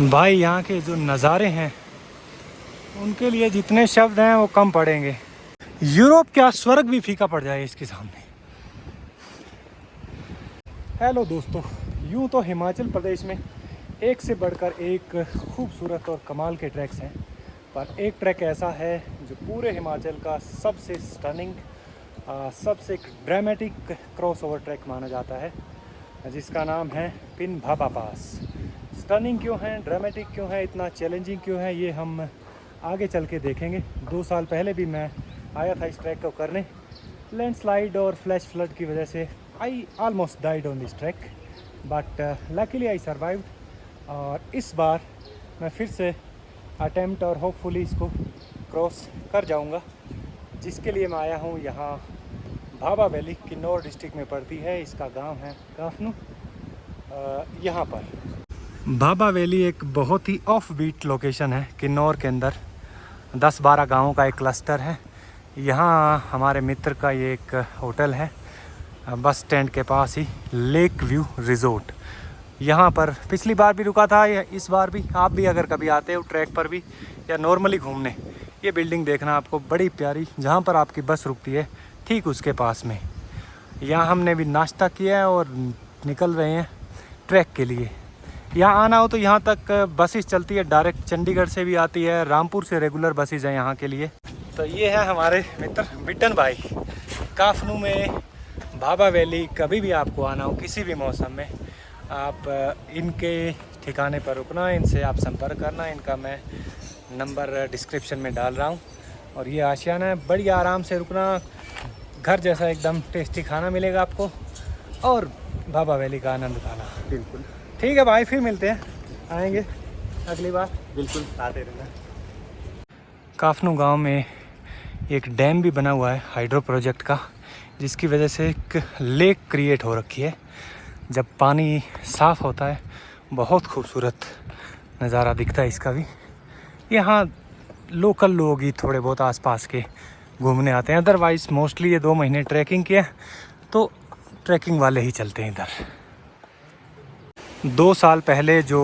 भाई यहाँ के जो नज़ारे हैं उनके लिए जितने शब्द हैं वो कम पड़ेंगे। यूरोप क्या स्वर्ग भी फीका पड़ जाए इसके सामने। हेलो दोस्तों, यूँ तो हिमाचल प्रदेश में एक से बढ़कर एक खूबसूरत और कमाल के ट्रैक्स हैं, पर एक ट्रैक ऐसा है जो पूरे हिमाचल का सबसे स्टनिंग, सबसे ड्रामेटिक क्रॉसओवर ट्रैक माना जाता है, जिसका नाम है पिन भाबा पास। स्टनिंग क्यों है, ड्रामेटिक क्यों है, इतना चैलेंजिंग क्यों है, ये हम आगे चल के देखेंगे। 2 साल पहले भी मैं आया था इस ट्रैक को करने। लैंडस्लाइड और फ्लैश फ्लड की वजह से I almost died on this track, but luckily I survived. और इस बार मैं फिर से अटेम्प्ट और होपफुली इसको क्रॉस कर जाऊंगा, जिसके लिए मैं आया हूँ यहाँ भाबा वैली, किन्नौर डिस्ट्रिक्ट में पड़ती है। इसका गांव है काफनू। यहाँ पर भाबा वैली एक बहुत ही ऑफ बीट लोकेशन है किन्नौर के अंदर। 10-12 गाँवों का एक क्लस्टर है। यहाँ हमारे मित्र का ये एक होटल है, बस स्टैंड के पास ही, लेक व्यू रिजोर्ट। यहाँ पर पिछली बार भी रुका था, या इस बार भी। आप भी अगर कभी आते हो ट्रैक पर भी या नॉर्मली घूमने, ये बिल्डिंग देखना आपको बड़ी प्यारी, जहाँ पर आपकी बस रुकती है ठीक उसके पास में। यहाँ हमने भी नाश्ता किया है और निकल रहे हैं ट्रैक के लिए। यहाँ आना हो तो यहाँ तक बसेस चलती है, डायरेक्ट चंडीगढ़ से भी आती है, रामपुर से रेगुलर बसेस हैं यहाँ के लिए। तो ये है हमारे मित्र बिट्टन भाई। काफनू में भाबा वैली कभी भी आपको आना हो, किसी भी मौसम में, आप इनके ठिकाने पर रुकना, इनसे आप संपर्क करना। इनका मैं नंबर डिस्क्रिप्शन में डाल रहा हूँ। और ये आशियाना है, बड़ी आराम से रुकना, घर जैसा एकदम टेस्टी खाना मिलेगा आपको और भाबा वैली का आनंद उठाना। बिल्कुल ठीक है भाई, फिर मिलते हैं, आएंगे अगली बार, बिल्कुल आते रहना। काफनू गांव में एक डैम भी बना हुआ है हाइड्रो प्रोजेक्ट का, जिसकी वजह से एक लेक क्रिएट हो रखी है। जब पानी साफ़ होता है बहुत खूबसूरत नज़ारा दिखता है इसका भी। यहाँ लोकल लोग ही थोड़े बहुत आसपास के घूमने आते हैं, अदरवाइज़ मोस्टली ये 2 महीने ट्रैकिंग किया तो ट्रैकिंग वाले ही चलते हैं इधर। 2 साल पहले जो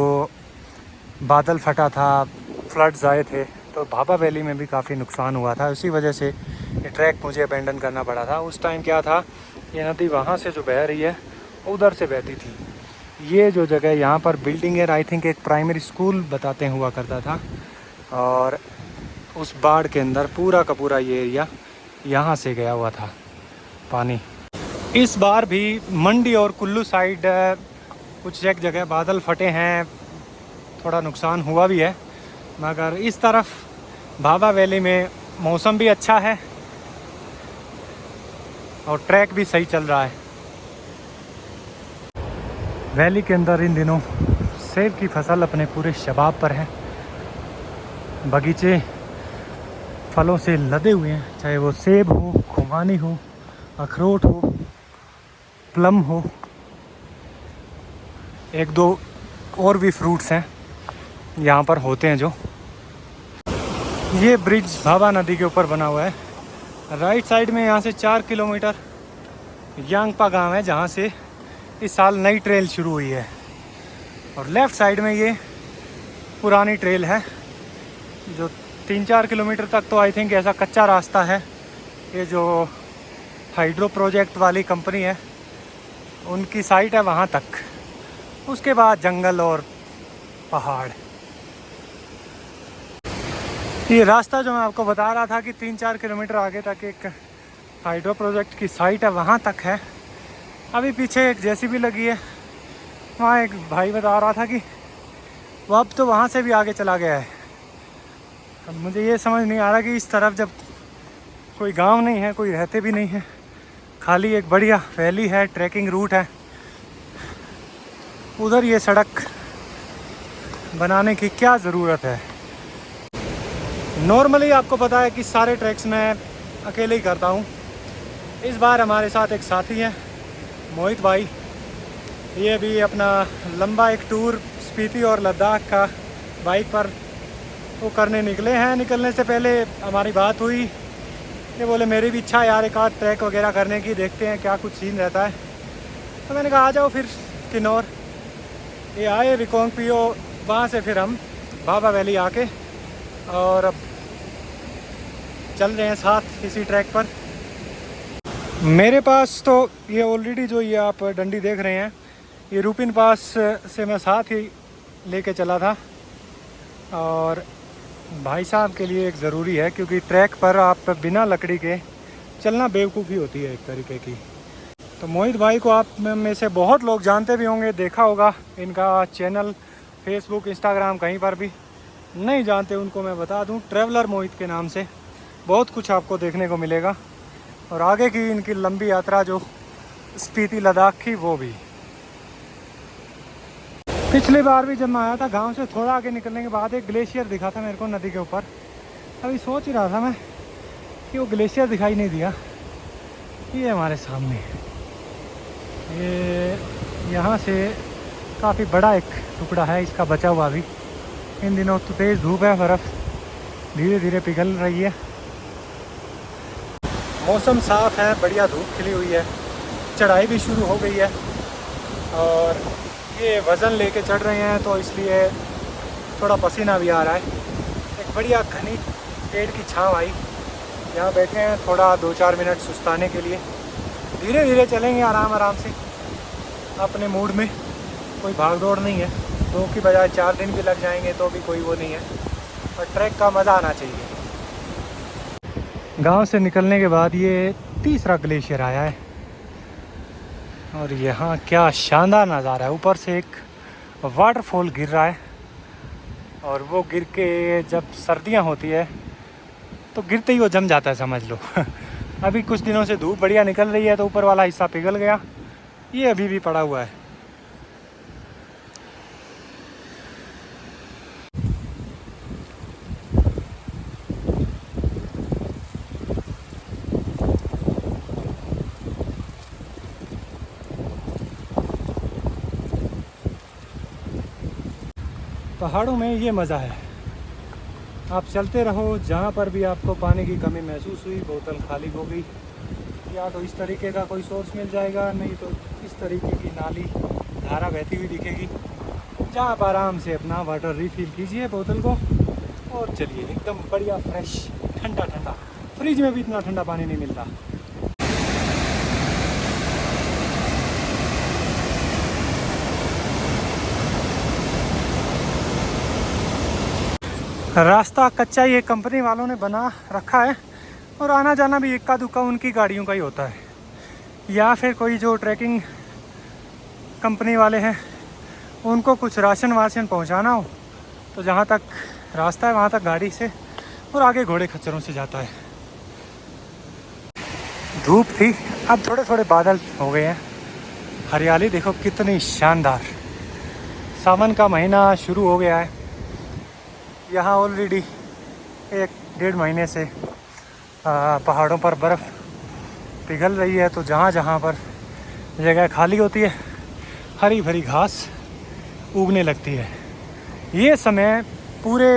बादल फटा था, फ्लड्स आए थे, तो भाबा वैली में भी काफ़ी नुकसान हुआ था। उसी वजह से ये ट्रैक मुझे अबेंडन करना पड़ा था। उस टाइम क्या था, ये नदी वहाँ से जो बह रही है उधर से बहती थी। ये जो जगह यहाँ पर बिल्डिंग है, आई थिंक एक प्राइमरी स्कूल बताते हुआ करता था। और उस बाढ़ के अंदर पूरा का पूरा ये एरिया यहाँ से गया हुआ था पानी। इस बार भी मंडी और कुल्लू साइड कुछ एक जगह बादल फटे हैं, थोड़ा नुकसान हुआ भी है, मगर इस तरफ भाबा वैली में मौसम भी अच्छा है और ट्रैक भी सही चल रहा है। वैली के अंदर इन दिनों सेब की फसल अपने पूरे शबाब पर है। बगीचे फलों से लदे हुए हैं, चाहे वो सेब हो, खुमानी हो, अखरोट हो, प्लम हो, 1-2 और भी फ्रूट्स हैं यहाँ पर होते हैं जो। ये ब्रिज भाबा नदी के ऊपर बना हुआ है। राइट साइड में यहाँ से 4 किलोमीटर यांगपा गांव है, जहाँ से इस साल नई ट्रेल शुरू हुई है। और लेफ़्ट साइड में ये पुरानी ट्रेल है, जो 3-4 किलोमीटर तक तो आई थिंक ऐसा कच्चा रास्ता है। ये जो हाइड्रो प्रोजेक्ट वाली कंपनी है उनकी साइट है वहाँ तक, उसके बाद जंगल और पहाड़। ये रास्ता जो मैं आपको बता रहा था कि 3-4 किलोमीटर आगे तक एक हाइड्रो प्रोजेक्ट की साइट है, वहाँ तक है। अभी पीछे एक जेसीबी लगी है, वहाँ एक भाई बता रहा था कि वो अब तो वहाँ से भी आगे चला गया है। अब मुझे ये समझ नहीं आ रहा कि इस तरफ जब कोई गांव नहीं है, कोई रहते भी नहीं है, खाली एक बढ़िया वैली है, ट्रैकिंग रूट है, उधर ये सड़क बनाने की क्या ज़रूरत है। नॉर्मली आपको पता है कि सारे ट्रैक्स मैं अकेले ही करता हूँ। इस बार हमारे साथ एक साथी है, मोहित भाई। ये भी अपना लंबा एक टूर स्पीति और लद्दाख का बाइक पर वो करने निकले हैं। निकलने से पहले हमारी बात हुई, ये बोले मेरी भी इच्छा है यार एक आध ट्रैक वगैरह करने की, देखते हैं क्या कुछ सीन रहता है। तो मैंने कहा आ जाओ फिर किन्नौर। ये आए रिकोंगपिओ वहाँ से फिर हम बाबा वैली आके और अब चल रहे हैं साथ इसी ट्रैक पर। मेरे पास तो ये ऑलरेडी जो ये आप डंडी देख रहे हैं, ये रूपिन पास से मैं साथ ही लेके चला था। और भाई साहब के लिए एक ज़रूरी है, क्योंकि ट्रैक पर आप बिना लकड़ी के चलना बेवकूफ़ी होती है एक तरीके की। तो मोहित भाई को आप में से बहुत लोग जानते भी होंगे, देखा होगा इनका चैनल फेसबुक इंस्टाग्राम, कहीं पर भी नहीं जानते उनको मैं बता दूं, ट्रैवलर मोहित के नाम से बहुत कुछ आपको देखने को मिलेगा। और आगे की इनकी लंबी यात्रा जो स्पीति लद्दाख की, वो भी। पिछली बार भी जब मैं आया था गांव से थोड़ा आगे निकलने के बाद एक ग्लेशियर दिखा था मेरे को नदी के ऊपर। अभी सोच ही रहा था मैं कि वो ग्लेशियर दिखाई नहीं दिया। ये हमारे सामने, ये यहाँ से काफ़ी बड़ा एक टुकड़ा है इसका बचा हुआ भी। इन दिनों तो तेज़ धूप है, बर्फ़ धीरे धीरे पिघल रही है। मौसम साफ़ है, बढ़िया धूप खिली हुई है, चढ़ाई भी शुरू हो गई है। और ये वज़न लेके चढ़ रहे हैं तो इसलिए थोड़ा पसीना भी आ रहा है। एक बढ़िया घनी पेड़ की छाँव आई, यहाँ बैठे हैं थोड़ा 2-4 मिनट सुस्ताने के लिए। धीरे धीरे चलेंगे आराम आराम से अपने मूड में, कोई भाग दौड़ नहीं है। 2 की बजाय 4 दिन भी लग जाएंगे तो भी कोई वो नहीं है, और ट्रैक का मज़ा आना चाहिए। गांव से निकलने के बाद ये तीसरा ग्लेशियर आया है और यहाँ क्या शानदार नज़ारा है। ऊपर से एक वाटरफॉल गिर रहा है और वो गिर के जब सर्दियाँ होती है तो गिरते ही वो जम जाता है, समझ लो। अभी कुछ दिनों से धूप बढ़िया निकल रही है तो ऊपर वाला हिस्सा पिघल गया, ये अभी भी पड़ा हुआ है। पहाड़ों में ये मज़ा है, आप चलते रहो, जहाँ पर भी आपको पानी की कमी महसूस हुई बोतल खाली हो गई, या तो इस तरीके का कोई सोर्स मिल जाएगा, नहीं तो इस तरीके की नाली धारा बहती हुई दिखेगी, जहाँ आप आराम से अपना वाटर रिफ़िल कीजिए बोतल को और चलिए। एकदम बढ़िया फ्रेश ठंडा ठंडा, फ्रिज में भी इतना ठंडा पानी नहीं मिलता। रास्ता कच्चा ये कंपनी वालों ने बना रखा है और आना जाना भी इक्का दुक्का उनकी गाड़ियों का ही होता है, या फिर कोई जो ट्रैकिंग कंपनी वाले हैं उनको कुछ राशन वाशन पहुंचाना हो तो जहां तक रास्ता है वहां तक गाड़ी से, और आगे घोड़े खच्चरों से जाता है। धूप थी, अब थोड़े थोड़े बादल हो गए हैं। हरियाली देखो कितनी शानदार, सावन का महीना शुरू हो गया है। यहाँ ऑलरेडी 1-1.5 महीने से पहाड़ों पर बर्फ़ पिघल रही है, तो जहाँ जहाँ पर जगह खाली होती है हरी भरी घास उगने लगती है। ये समय पूरे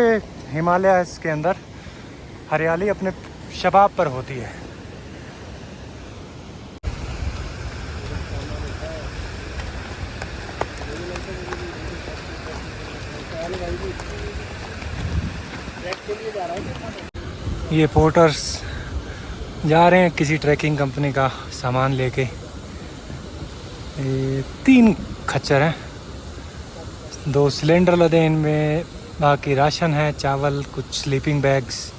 हिमालय के अंदर हरियाली अपने शबाब पर होती है। ये पोर्टर्स जा रहे हैं किसी ट्रैकिंग कंपनी का सामान लेके। ये 3 खच्चर हैं, 2 सिलेंडर लदे हैं इनमें, बाकी राशन है, चावल, कुछ स्लीपिंग बैग्स।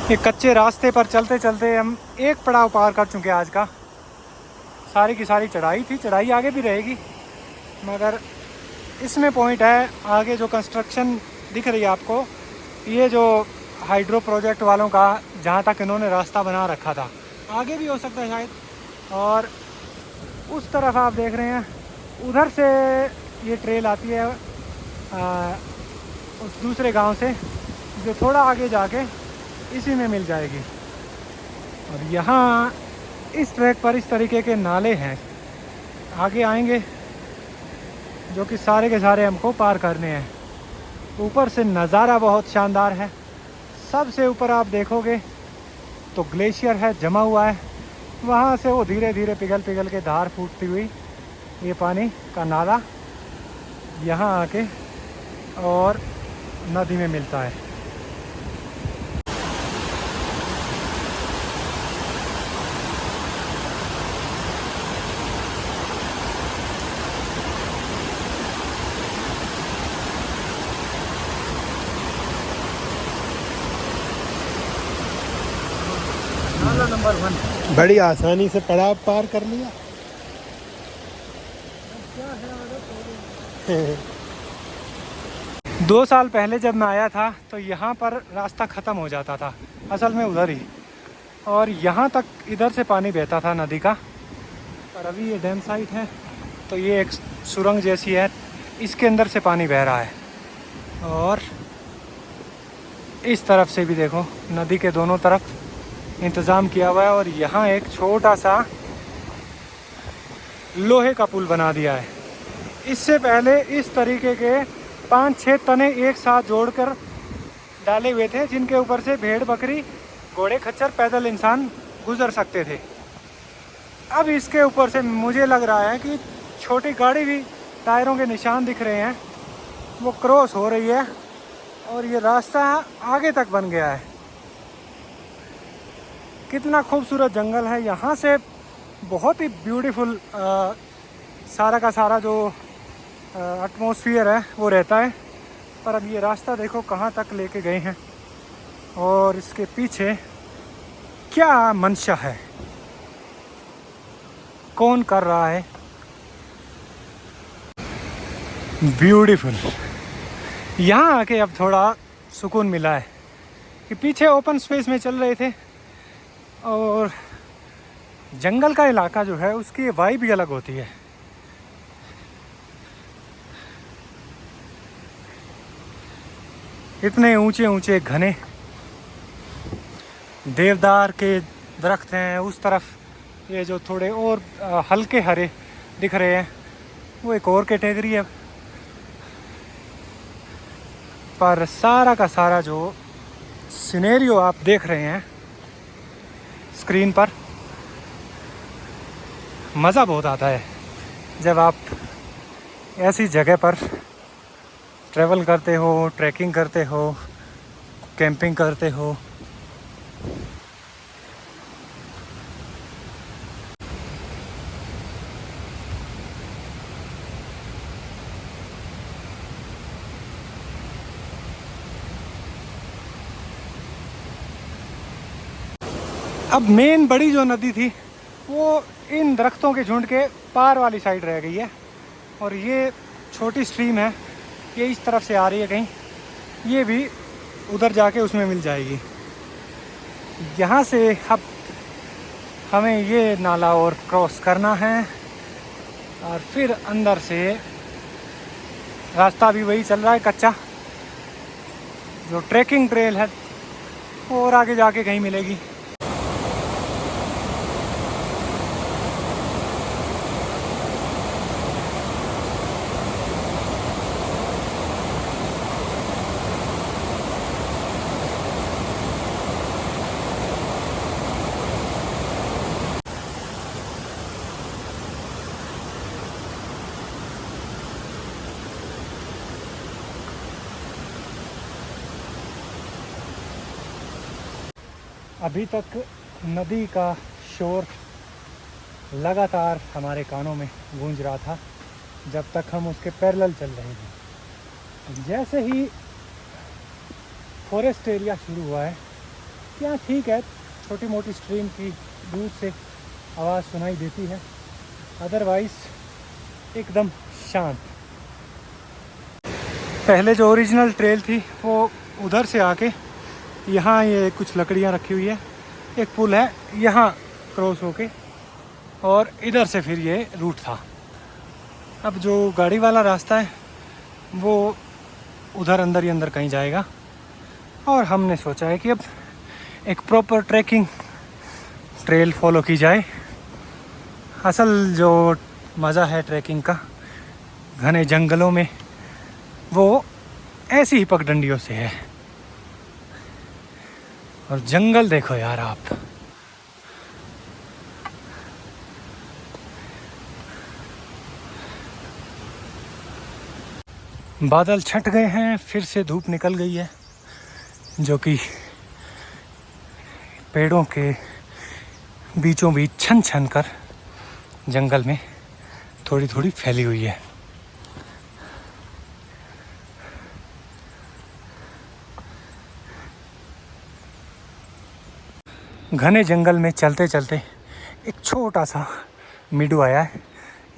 ये कच्चे रास्ते पर चलते चलते हम एक पड़ाव पार कर चुके हैं आज का। सारी की सारी चढ़ाई थी, चढ़ाई आगे भी रहेगी, मगर इसमें पॉइंट है आगे जो कंस्ट्रक्शन दिख रही है आपको, ये जो हाइड्रो प्रोजेक्ट वालों का जहाँ तक इन्होंने रास्ता बना रखा था, आगे भी हो सकता है शायद। और उस तरफ आप देख रहे हैं उधर से ये ट्रेल आती है उस दूसरे गांव से, जो थोड़ा आगे जाके इसी में मिल जाएगी। और यहाँ इस ट्रैक पर इस तरीके के नाले हैं, आगे आएंगे जो कि सारे के सारे हमको पार करने हैं। ऊपर से नज़ारा बहुत शानदार है। सबसे ऊपर आप देखोगे तो ग्लेशियर है जमा हुआ है, वहाँ से वो धीरे धीरे पिघल पिघल के धार फूटती हुई ये पानी का नाला यहाँ आके और नदी में मिलता है। नाला नंबर 1 बड़ी आसानी से पड़ाव पार कर लिया। 2 साल पहले जब मैं आया था तो यहाँ पर रास्ता ख़त्म हो जाता था, असल में उधर ही, और यहाँ तक इधर से पानी बहता था नदी का। और अभी ये डैम साइट है तो ये एक सुरंग जैसी है, इसके अंदर से पानी बह रहा है। और इस तरफ से भी देखो, नदी के दोनों तरफ इंतज़ाम किया हुआ है। और यहाँ एक छोटा सा लोहे का पुल बना दिया है। इससे पहले इस तरीके के 5-6 तने एक साथ जोड़कर डाले हुए थे, जिनके ऊपर से भेड़ बकरी, घोड़े खच्चर, पैदल इंसान गुजर सकते थे। अब इसके ऊपर से मुझे लग रहा है कि छोटी गाड़ी भी, टायरों के निशान दिख रहे हैं, वो क्रॉस हो रही है और ये रास्ता आगे तक बन गया है। कितना खूबसूरत जंगल है, यहाँ से बहुत ही ब्यूटीफुल सारा का सारा जो एटमॉस्फेयर है वो रहता है। पर अब ये रास्ता देखो कहाँ तक लेके गए हैं और इसके पीछे क्या मंशा है, कौन कर रहा है। ब्यूटीफुल। यहाँ आके अब थोड़ा सुकून मिला है कि पीछे ओपन स्पेस में चल रहे थे और जंगल का इलाका जो है उसकी वाइब भी अलग होती है। इतने ऊंचे ऊंचे घने देवदार के दरख्त हैं, उस तरफ ये जो थोड़े और हल्के हरे दिख रहे हैं वो एक और कैटेगरी है। पर सारा का सारा जो सिनेरियो आप देख रहे हैं स्क्रीन पर, मज़ा बहुत आता है जब आप ऐसी जगह पर ट्रैवल करते हो, ट्रैकिंग करते हो, कैंपिंग करते हो। अब मेन बड़ी जो नदी थी वो इन दरख्तों के झुंड के पार वाली साइड रह गई है और ये छोटी स्ट्रीम है, ये इस तरफ से आ रही है कहीं, ये भी उधर जाके उसमें मिल जाएगी। यहाँ से अब हमें ये नाला और क्रॉस करना है और फिर अंदर से रास्ता भी वही चल रहा है कच्चा, जो ट्रैकिंग ट्रेल है, और आगे जाके कहीं मिलेगी। अभी तक नदी का शोर लगातार हमारे कानों में गूंज रहा था जब तक हम उसके पैरेलल चल रहे थे। जैसे ही फॉरेस्ट एरिया शुरू हुआ है, क्या ठीक है, छोटी मोटी स्ट्रीम की दूर से आवाज़ सुनाई देती है, अदरवाइज़ एकदम शांत। पहले जो ओरिजिनल ट्रेल थी वो उधर से आके यहाँ ये कुछ लकड़ियाँ रखी हुई है, एक पुल है, यहाँ क्रॉस होके और इधर से फिर ये रूट था। अब जो गाड़ी वाला रास्ता है वो उधर अंदर ही अंदर कहीं जाएगा और हमने सोचा है कि अब एक प्रॉपर ट्रैकिंग ट्रेल फॉलो की जाए। असल जो मज़ा है ट्रैकिंग का घने जंगलों में वो ऐसी ही पगडंडियों से है। और जंगल देखो यार आप, बादल छट गए हैं, फिर से धूप निकल गई है, जो कि पेड़ों के बीचों बीच छन छन कर जंगल में थोड़ी थोड़ी फैली हुई है। घने जंगल में चलते चलते एक छोटा सा मीडू आया है।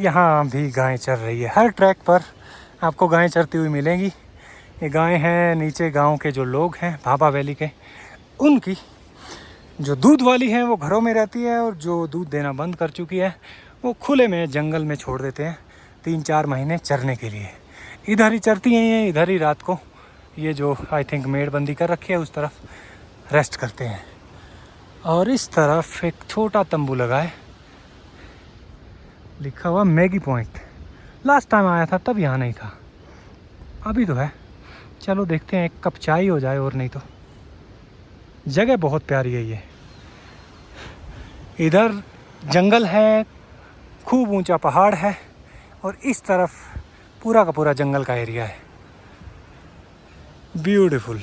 यहाँ भी गायें चर रही है। हर ट्रैक पर आपको गायें चरती हुई मिलेंगी। ये गायें हैं नीचे गांव के जो लोग हैं भाभा वैली के, उनकी। जो दूध वाली हैं वो घरों में रहती है, और जो दूध देना बंद कर चुकी है वो खुले में जंगल में छोड़ देते हैं 3-4 महीने चरने के लिए। इधर ही चरती हैं ये, इधर ही रात को ये जो आई थिंक मेड़बंदी कर रखी है उस तरफ रेस्ट करते हैं। और इस तरफ एक छोटा तंबू लगा है, लिखा हुआ मैगी पॉइंट। लास्ट टाइम आया था तब यहाँ नहीं था, अभी तो है। चलो देखते हैं, एक कप चाय हो जाए, और नहीं तो। जगह बहुत प्यारी है ये। इधर जंगल है, खूब ऊंचा पहाड़ है, और इस तरफ पूरा का पूरा जंगल का एरिया है। ब्यूटीफुल।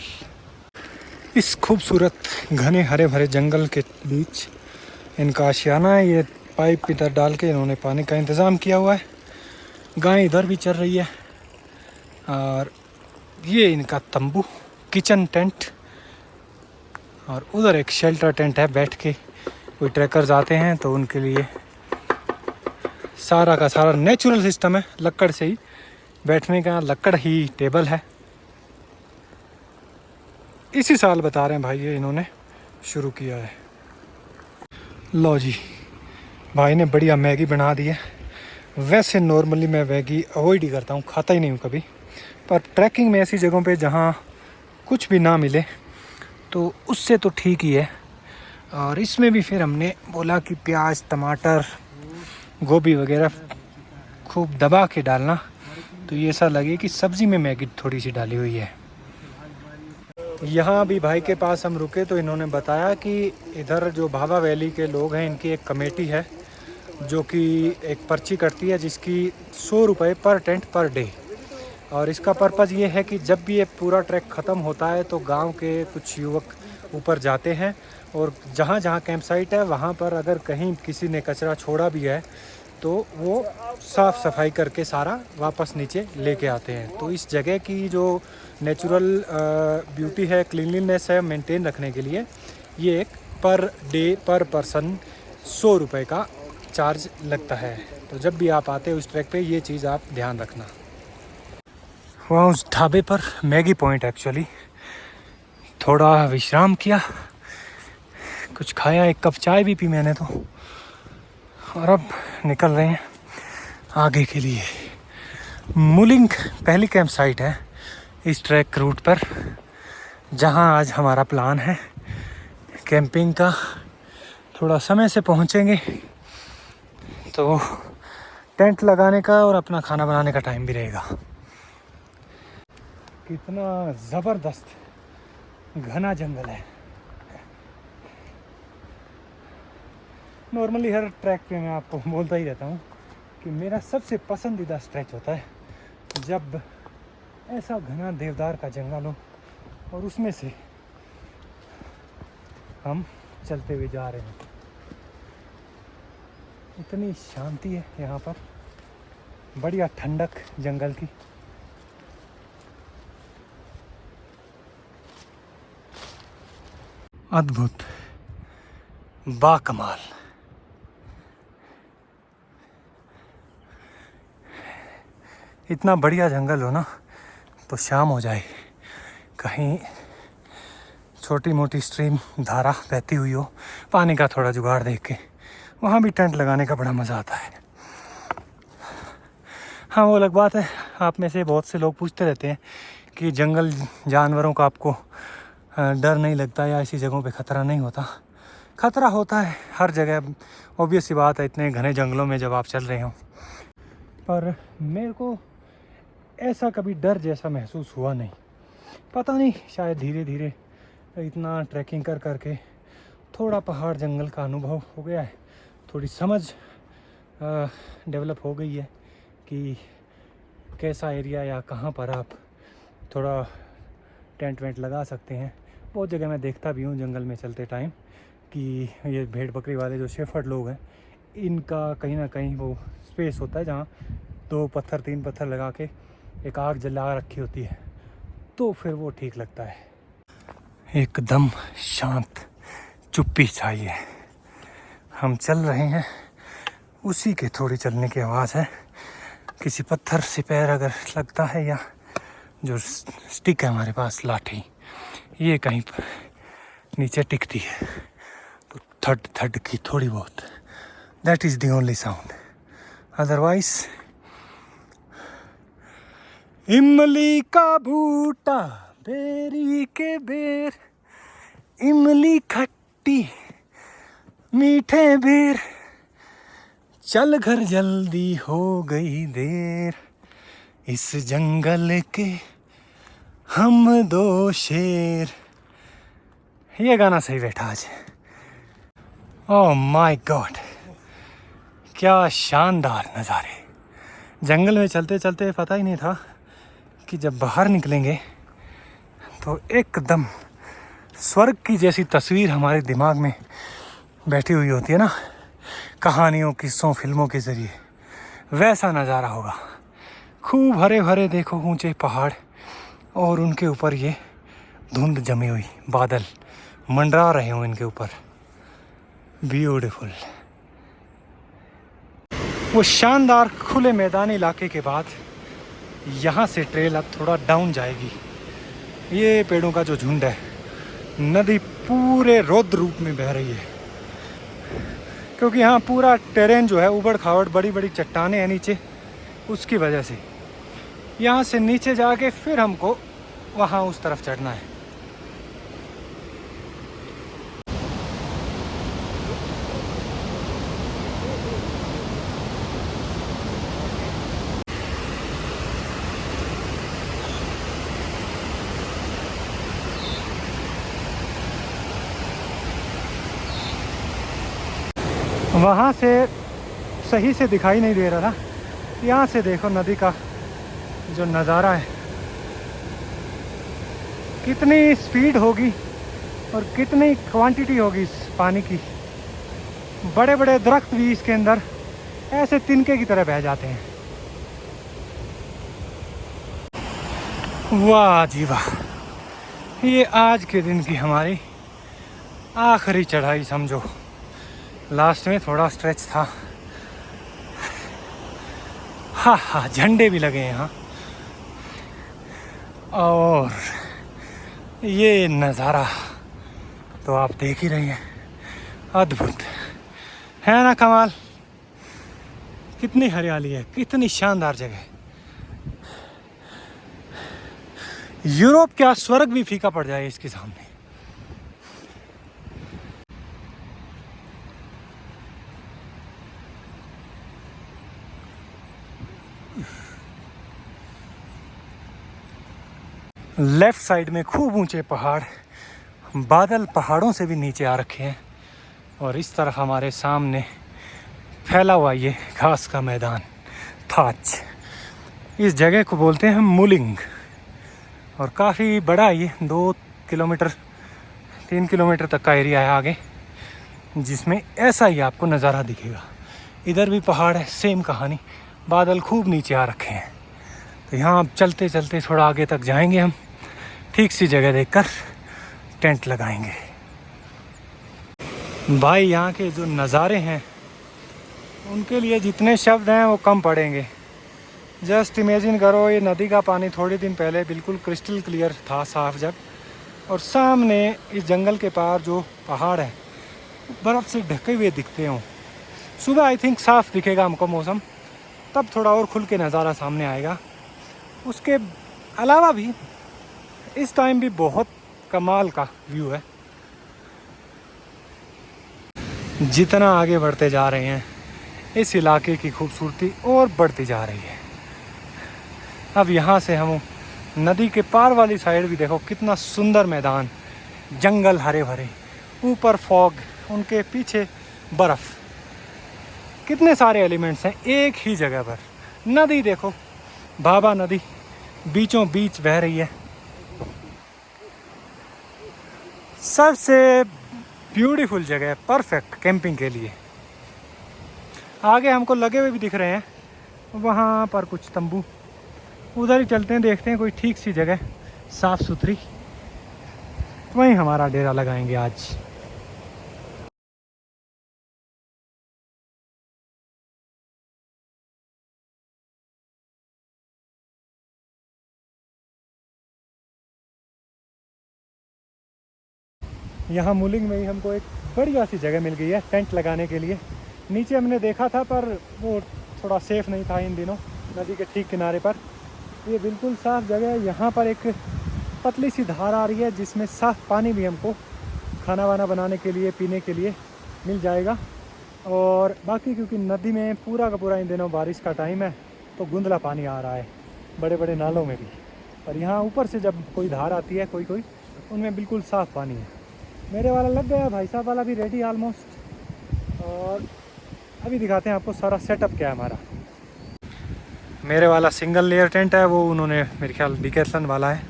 इस खूबसूरत घने हरे भरे जंगल के बीच इनका आशियाना है। ये पाइप इधर डाल के इन्होंने पानी का इंतज़ाम किया हुआ है। गाय इधर भी चल रही है, और ये इनका तंबू, किचन टेंट, और उधर एक शेल्टर टेंट है। बैठ के कोई ट्रैकर्स आते हैं तो उनके लिए सारा का सारा नेचुरल सिस्टम है, लकड़ से ही बैठने का, लकड़ ही टेबल है। इसी साल बता रहे हैं भाई ये इन्होंने शुरू किया है। लो जी, भाई ने बढ़िया मैगी बना दी है। वैसे नॉर्मली मैं मैगी अवॉइड ही करता हूँ, खाता ही नहीं हूँ कभी, पर ट्रैकिंग में ऐसी जगहों पे जहाँ कुछ भी ना मिले तो उससे तो ठीक ही है। और इसमें भी फिर हमने बोला कि प्याज, टमाटर, गोभी वगैरह खूब दबा के डालना, तो ये ऐसा लगे कि सब्ज़ी में मैगी थोड़ी सी डाली हुई है। यहाँ भी भाई के पास हम रुके तो इन्होंने बताया कि इधर जो भाभा वैली के लोग हैं, इनकी एक कमेटी है जो कि एक पर्ची कटती है, जिसकी 100 रुपये पर टेंट पर डे। और इसका पर्पज़ ये है कि जब भी ये पूरा ट्रैक ख़त्म होता है तो गांव के कुछ युवक ऊपर जाते हैं, और जहाँ जहाँ कैंप साइट है वहाँ पर अगर कहीं किसी ने कचरा छोड़ा भी है तो वो साफ़ सफाई करके सारा वापस नीचे लेके आते हैं। तो इस जगह की जो नेचुरल ब्यूटी है, क्लीनलीनेस है, मेंटेन रखने के लिए ये एक पर डे पर पर्सन 100 रुपये का चार्ज लगता है। तो जब भी आप आते हो उस ट्रैक पे ये चीज़ आप ध्यान रखना। वहाँ उस ढाबे पर मैगी पॉइंट एक्चुअली थोड़ा विश्राम किया, कुछ खाया, एक कप चाय भी पी मैंने तो, और अब निकल रहे हैं आगे के लिए। मुलिंग पहली कैंप साइट है इस ट्रैक रूट पर, जहां आज हमारा प्लान है कैंपिंग का। थोड़ा समय से पहुंचेंगे तो टेंट लगाने का और अपना खाना बनाने का टाइम भी रहेगा। कितना ज़बरदस्त घना जंगल है। नॉर्मली हर ट्रैक पे मैं आपको बोलता ही रहता हूँ कि मेरा सबसे पसंदीदा स्ट्रेच होता है जब ऐसा घना देवदार का जंगल हो और उसमें से हम चलते हुए जा रहे हैं। इतनी शांति है यहाँ पर, बढ़िया ठंडक जंगल की। अद्भुत, बाकमाल। इतना बढ़िया जंगल हो ना तो शाम हो जाए, कहीं छोटी मोटी स्ट्रीम धारा बहती हुई हो, पानी का थोड़ा जुगाड़ देख के वहाँ भी टेंट लगाने का बड़ा मज़ा आता है। हाँ, वो अलग बात है, आप में से बहुत से लोग पूछते रहते हैं कि जंगल जानवरों का आपको डर नहीं लगता या ऐसी जगहों पे ख़तरा नहीं होता। ख़तरा होता है हर जगह, ऑब्वियस सी बात है, इतने घने जंगलों में जब आप चल रहे हो। पर मेरे को ऐसा कभी डर जैसा महसूस हुआ नहीं। पता नहीं, शायद धीरे धीरे इतना ट्रैकिंग कर करके थोड़ा पहाड़ जंगल का अनुभव हो गया है, थोड़ी समझ डेवलप हो गई है कि कैसा एरिया या कहाँ पर आप थोड़ा टेंट वेंट लगा सकते हैं। बहुत जगह मैं देखता भी हूँ जंगल में चलते टाइम कि ये भेड़ बकरी वाले जो शेफर्ड लोग हैं, इनका कहीं ना कहीं वो स्पेस होता है जहाँ 2 पत्थर 3 पत्थर लगा के एक आग जला रखी होती है, तो फिर वो ठीक लगता है। एकदम शांत चुप्पी छाई है। हम चल रहे हैं, उसी के थोड़ी चलने की आवाज़ है। किसी पत्थर से पैर अगर लगता है या जो स्टिक है हमारे पास लाठी, ये कहीं पर नीचे टिकती है तो थड थड की थोड़ी बहुत, that is the only sound. Otherwise इमली का बूटा बेरी के बेर, इमली खट्टी मीठे बेर, चल घर जल्दी हो गई देर, इस जंगल के हम 2 शेर। ये गाना सही बैठा आज। ओह माय गॉड, क्या शानदार नज़ारे। जंगल में चलते चलते पता ही नहीं था कि जब बाहर निकलेंगे तो एकदम स्वर्ग की जैसी तस्वीर हमारे दिमाग में बैठी हुई होती है ना, कहानियों किस्सों फिल्मों के ज़रिए, वैसा नज़ारा होगा। खूब हरे भरे देखो ऊंचे पहाड़ और उनके ऊपर ये धुंध जमी हुई बादल मंडरा रहे हों इनके ऊपर, ब्यूटीफुल। वो शानदार खुले मैदानी इलाके के बाद यहाँ से ट्रेल अब थोड़ा डाउन जाएगी। ये पेड़ों का जो झुंड है, नदी पूरे रौद्र रूप में बह रही है क्योंकि यहाँ पूरा टेरेन जो है उबड़ खाबड़, बड़ी बड़ी चट्टानें हैं नीचे, उसकी वजह से यहाँ से नीचे जाके फिर हमको वहाँ उस तरफ चढ़ना है। वहाँ से सही से दिखाई नहीं दे रहा था, यहाँ से देखो नदी का जो नज़ारा है, कितनी स्पीड होगी और कितनी क्वांटिटी होगी इस पानी की। बड़े बड़े दरख्त भी इसके अंदर ऐसे तिनके की तरह बह जाते हैं। वाह जी वाह, ये आज के दिन की हमारी आखिरी चढ़ाई समझो। लास्ट में थोड़ा स्ट्रेच था। हाँ हाँ, झंडे भी लगे हैं यहाँ। और ये नज़ारा तो आप देख ही रही हैं, अद्भुत है ना, कमाल। कितनी हरियाली है, कितनी शानदार जगह। यूरोप क्या स्वर्ग भी फीका पड़ जाए इसके सामने। लेफ्ट साइड में खूब ऊंचे पहाड़, बादल पहाड़ों से भी नीचे आ रखे हैं, और इस तरफ हमारे सामने फैला हुआ ये घास का मैदान थाच। इस जगह को बोलते हैं मुलिंग, और काफ़ी बड़ा ये 2 किलोमीटर 3 किलोमीटर तक का एरिया है आगे, जिसमें ऐसा ही आपको नज़ारा दिखेगा। इधर भी पहाड़ है, सेम कहानी, बादल खूब नीचे आ रखे हैं। तो यहाँ अब चलते चलते थोड़ा आगे तक जाएंगे हम, ठीक सी जगह देखकर टेंट लगाएंगे। भाई यहाँ के जो नज़ारे हैं उनके लिए जितने शब्द हैं वो कम पड़ेंगे। जस्ट इमेजिन करो, ये नदी का पानी थोड़े दिन पहले बिल्कुल क्रिस्टल क्लियर था, साफ जब, और सामने इस जंगल के पार जो पहाड़ है बर्फ़ से ढके हुए दिखते हों। सुबह आई थिंक साफ दिखेगा हमको मौसम, तब थोड़ा और खुल के नज़ारा सामने आएगा। उसके अलावा भी इस टाइम भी बहुत कमाल का व्यू है। जितना आगे बढ़ते जा रहे हैं इस इलाके की खूबसूरती और बढ़ती जा रही है। अब यहाँ से हम नदी के पार वाली साइड भी देखो, कितना सुंदर मैदान, जंगल हरे भरे, ऊपर फॉग, उनके पीछे बर्फ़, कितने सारे एलिमेंट्स हैं एक ही जगह पर। नदी देखो भाभा नदी बीचों बीच बह रही है। सबसे ब्यूटीफुल जगह है, परफेक्ट कैंपिंग के लिए। आगे हमको लगे हुए भी दिख रहे हैं, वहाँ पर कुछ तंबू, उधर ही चलते हैं, देखते हैं कोई ठीक सी जगह साफ़ सुथरी, वहीं हमारा डेरा लगाएंगे आज। यहाँ मूलिंग में ही हमको एक बढ़िया सी जगह मिल गई है टेंट लगाने के लिए। नीचे हमने देखा था पर वो थोड़ा सेफ़ नहीं था इन दिनों, नदी के ठीक किनारे पर। ये बिल्कुल साफ़ जगह है। यहाँ पर एक पतली सी धार आ रही है जिसमें साफ़ पानी भी हमको खाना वाना बनाने के लिए, पीने के लिए मिल जाएगा। और बाकी क्योंकि नदी में पूरा का पूरा इन दिनों बारिश का टाइम है तो गुंदला पानी आ रहा है बड़े बड़े नालों में भी। और यहाँ ऊपर से जब कोई धार आती है कोई उनमें बिल्कुल साफ़ पानी है। मेरे वाला लग गया, भाई साहब वाला भी रेडी ऑलमोस्ट। और अभी दिखाते हैं आपको सारा सेटअप क्या है हमारा। मेरे वाला सिंगल लेयर टेंट है, वो उन्होंने मेरे ख्याल डिकैथलन वाला है।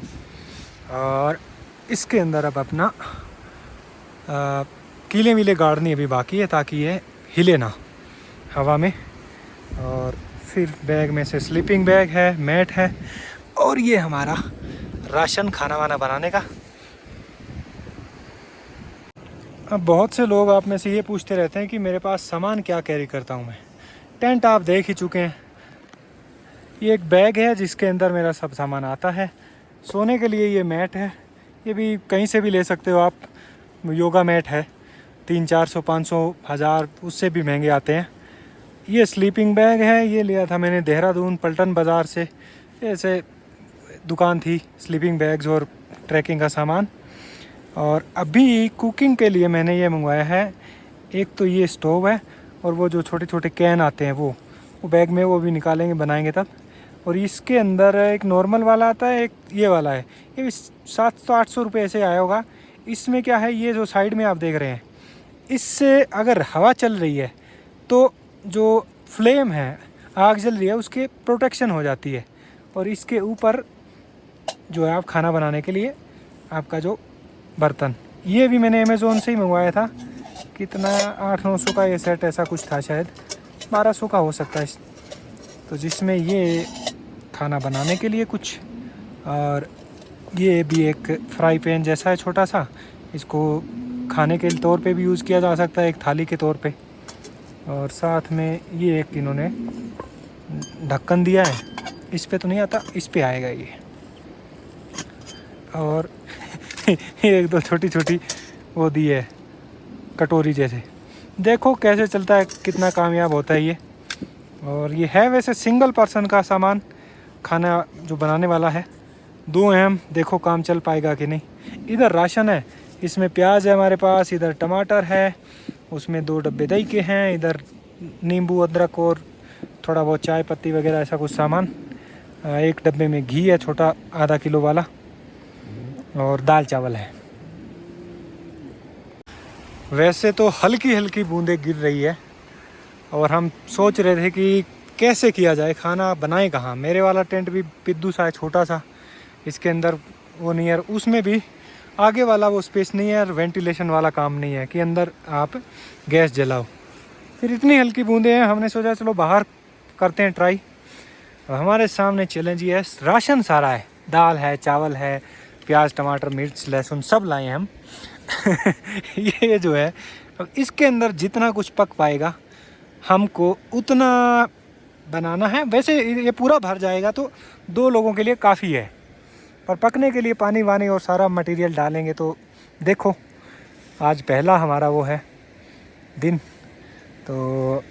और इसके अंदर अब अपना कीले वीले गाड़नी अभी बाकी है ताकि ये हिले ना हवा में। और फिर बैग में से स्लीपिंग बैग है, मैट है, और ये हमारा राशन खाना वाना बनाने का। अब बहुत से लोग आप में से ये पूछते रहते हैं कि मेरे पास सामान क्या कैरी करता हूँ मैं। टेंट आप देख ही चुके हैं, ये एक बैग है जिसके अंदर मेरा सब सामान आता है। सोने के लिए ये मैट है, ये भी कहीं से भी ले सकते हो आप। योगा मैट है, 300-400 500 1000 उससे भी महंगे आते हैं। ये स्लीपिंग बैग है, ये लिया था मैंने देहरादून पल्टन बाज़ार से। ऐसे दुकान थी स्लीपिंग बैग्स और ट्रैकिंग का सामान। और अभी कुकिंग के लिए मैंने ये मंगवाया है, एक तो ये स्टोव है और वो जो छोटे छोटे कैन आते हैं वो बैग में, वो भी निकालेंगे बनाएंगे तब। और इसके अंदर एक नॉर्मल वाला आता है, एक ये वाला है, ये भी 700-800 रुपये ऐसे आया होगा। इसमें क्या है, ये जो साइड में आप देख रहे हैं, इससे अगर हवा चल रही है तो जो फ्लेम है, आग जल रही है, उसके प्रोटेक्शन हो जाती है। और इसके ऊपर जो है आप खाना बनाने के लिए आपका जो बर्तन, ये भी मैंने अमेज़ोन से ही मंगवाया था। कितना 800-900 का ये सेट ऐसा कुछ था, शायद 1200 का हो सकता है। तो जिसमें ये खाना बनाने के लिए कुछ, और ये भी एक फ्राई पैन जैसा है छोटा सा, इसको खाने के तौर पे भी यूज़ किया जा सकता है, एक थाली के तौर पे। और साथ में ये एक इन्होंने ढक्कन दिया है, इस पे तो नहीं आता, इस पे आएगा ये। और एक दो छोटी छोटी वो दी है कटोरी जैसे, देखो कैसे चलता है, कितना कामयाब होता है ये। और ये है वैसे सिंगल पर्सन का सामान, खाना जो बनाने वाला है। 2 अहम, देखो काम चल पाएगा कि नहीं। इधर राशन है, इसमें प्याज है हमारे पास, इधर टमाटर है, उसमें 2 डब्बे दही के हैं, इधर नींबू अदरक और थोड़ा बहुत चाय पत्ती वगैरह ऐसा कुछ सामान। एक डब्बे में घी है छोटा आधा किलो वाला, और दाल चावल है। वैसे तो हल्की हल्की बूंदें गिर रही है और हम सोच रहे थे कि कैसे किया जाए, खाना बनाए कहाँ। मेरे वाला टेंट भी पिद्दू सा है, छोटा सा, इसके अंदर वो नहीं है, उसमें भी आगे वाला वो स्पेस नहीं है, और वेंटिलेशन वाला काम नहीं है कि अंदर आप गैस जलाओ। फिर इतनी हल्की बूंदें हैं, हमने सोचा चलो बाहर करते हैं ट्राई। और हमारे सामने चैलेंज ये है, राशन सारा है, दाल है, चावल है, प्याज टमाटर मिर्च लहसुन सब लाए हैं हम। ये जो है, अब इसके अंदर जितना कुछ पक पाएगा हमको उतना बनाना है। वैसे ये पूरा भर जाएगा तो 2 लोगों के लिए काफ़ी है, पर पकने के लिए पानी वानी और सारा मटेरियल डालेंगे। तो देखो, आज पहला हमारा वो है दिन, तो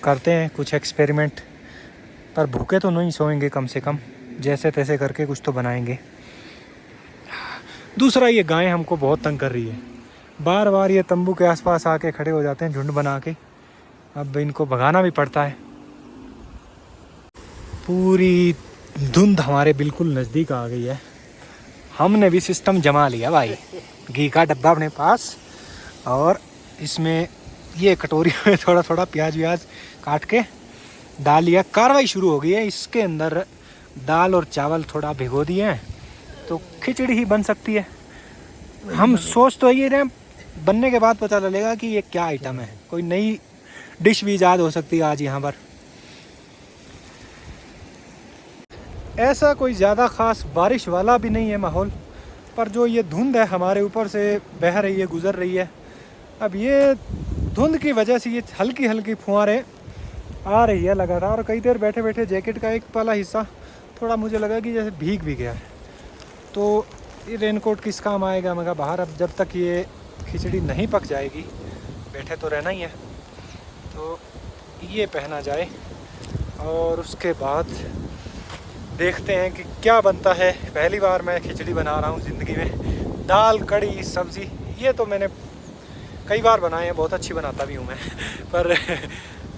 करते हैं कुछ एक्सपेरिमेंट। पर भूखे तो नहीं सोएंगे, कम से कम जैसे तैसे करके कुछ तो बनाएंगे। दूसरा, ये गाय हमको बहुत तंग कर रही है, बार बार ये तंबू के आसपास आके खड़े हो जाते हैं झुंड बना के। अब इनको भगाना भी पड़ता है। पूरी धुंध हमारे बिल्कुल नज़दीक आ गई है, हमने भी सिस्टम जमा लिया भाई। घी का डब्बा अपने पास, और इसमें ये कटोरी में थोड़ा थोड़ा प्याज व्याज काट के डाल लिया। कार्रवाई शुरू हो गई है। इसके अंदर दाल और चावल थोड़ा भिगो दिए हैं तो खिचड़ी ही बन सकती है। हम सोच तो ये रहे हैं, बनने के बाद पता चलेगा कि ये क्या आइटम है। कोई नई डिश भी ईजाद हो सकती है आज यहाँ पर। ऐसा कोई ज़्यादा ख़ास बारिश वाला भी नहीं है माहौल, पर जो ये धुंध है हमारे ऊपर से बह रही है, गुज़र रही है। अब ये धुंध की वजह से ये हल्की हल्की फुहारें आ रही है लगातार। कई देर बैठे बैठे जैकेट का एक वाला हिस्सा थोड़ा मुझे लगा कि जैसे भीग भी गया है। तो ये रेनकोट किस काम आएगा मगर बाहर। अब जब तक ये खिचड़ी नहीं पक जाएगी बैठे तो रहना ही है, तो ये पहना जाए और उसके बाद देखते हैं कि क्या बनता है। पहली बार मैं खिचड़ी बना रहा हूँ ज़िंदगी में। दाल, कड़ी, सब्ज़ी ये तो मैंने कई बार बनाए हैं, बहुत अच्छी बनाता भी हूँ मैं पर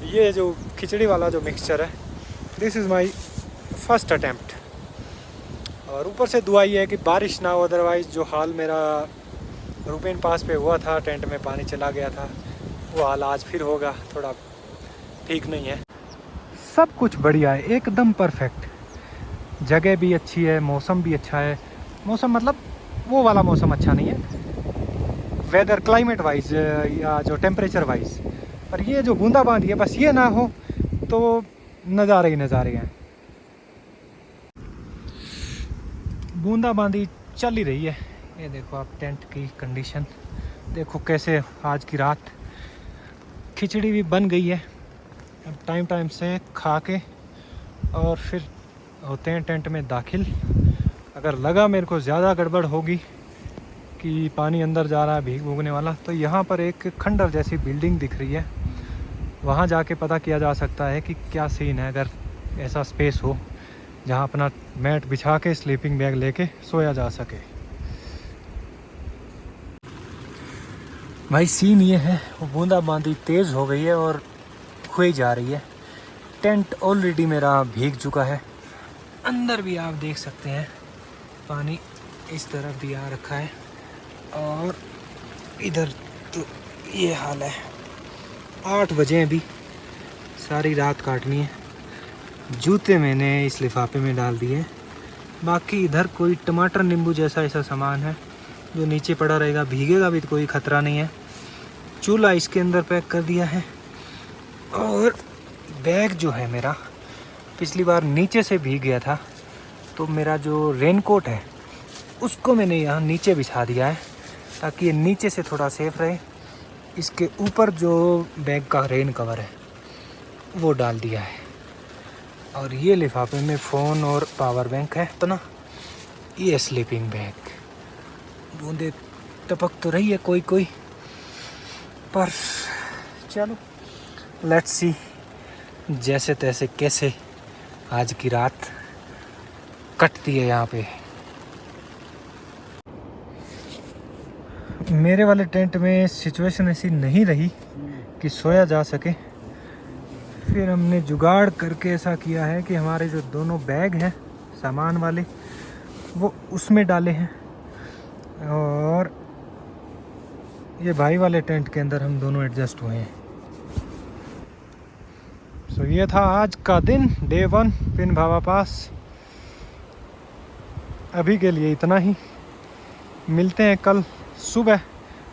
ये जो खिचड़ी वाला जो मिक्सचर है, this is my first attempt. और ऊपर से दुआ ये है कि बारिश ना हो, अदरवाइज़ जो हाल मेरा रुपेन पास पे हुआ था, टेंट में पानी चला गया था, वो हाल आज फिर होगा। थोड़ा ठीक नहीं है। सब कुछ बढ़िया है, एकदम परफेक्ट। जगह भी अच्छी है, मौसम भी अच्छा है। मौसम मतलब वो वाला मौसम अच्छा नहीं है, वेदर क्लाइमेट वाइज या जो टेम्परेचर वाइज। पर ये जो बूंदाबांदी है, बस ये ना हो तो नज़ारे ही नज़ारे हैं। बूंदाबांदी चल ही रही है। ये देखो आप टेंट की कंडीशन देखो कैसे। आज की रात खिचड़ी भी बन गई है। अब टाइम टाइम से खा के और फिर होते हैं टेंट में दाखिल। अगर लगा मेरे को ज़्यादा गड़बड़ होगी कि पानी अंदर जा रहा है भीग भूगने वाला, तो यहाँ पर एक खंडर जैसी बिल्डिंग दिख रही है, वहाँ जाके पता किया जा सकता है कि क्या सीन है। अगर ऐसा स्पेस हो जहाँ अपना मैट बिछा के स्लीपिंग बैग लेके सोया जा सके। भाई सीन ये है, वो बूंदाबांदी तेज़ हो गई है और हुई जा रही है। टेंट ऑलरेडी मेरा भीग चुका है। अंदर भी आप देख सकते हैं पानी इस तरफ भी आ रखा है और इधर तो ये हाल है। 8 बजे अभी, सारी रात काटनी है। जूते मैंने इस लिफाफे में डाल दिए। बाकी इधर कोई टमाटर नींबू जैसा ऐसा सामान है जो नीचे पड़ा रहेगा, भीगेगा भी तो कोई ख़तरा नहीं है। चूल्हा इसके अंदर पैक कर दिया है। और बैग जो है मेरा पिछली बार नीचे से भीग गया था, तो मेरा जो रेनकोट है उसको मैंने यहाँ नीचे बिछा दिया है ताकि ये नीचे से थोड़ा सेफ रहे। इसके ऊपर जो बैग का रेन कवर है वो डाल दिया है। और ये लिफाफे में फ़ोन और पावर बैंक है अपना। ये स्लीपिंग बैग। बूंदे टपक तो रही है कोई कोई, पर चलो लेट्स सी जैसे तैसे कैसे आज की रात कटती है यहाँ पे। मेरे वाले टेंट में सिचुएशन ऐसी नहीं रही कि सोया जा सके। फिर हमने जुगाड़ करके ऐसा किया है कि हमारे जो दोनों बैग हैं सामान वाले वो उसमें डाले हैं, और ये भाई वाले टेंट के अंदर हम दोनों एडजस्ट हुए हैं। सो ये था आज का दिन, डे 1 पिन भावा पास। अभी के लिए इतना ही। मिलते हैं कल सुबह,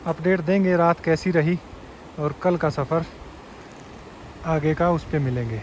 अपडेट देंगे रात कैसी रही और कल का सफ़र आगे का उस पे मिलेंगे।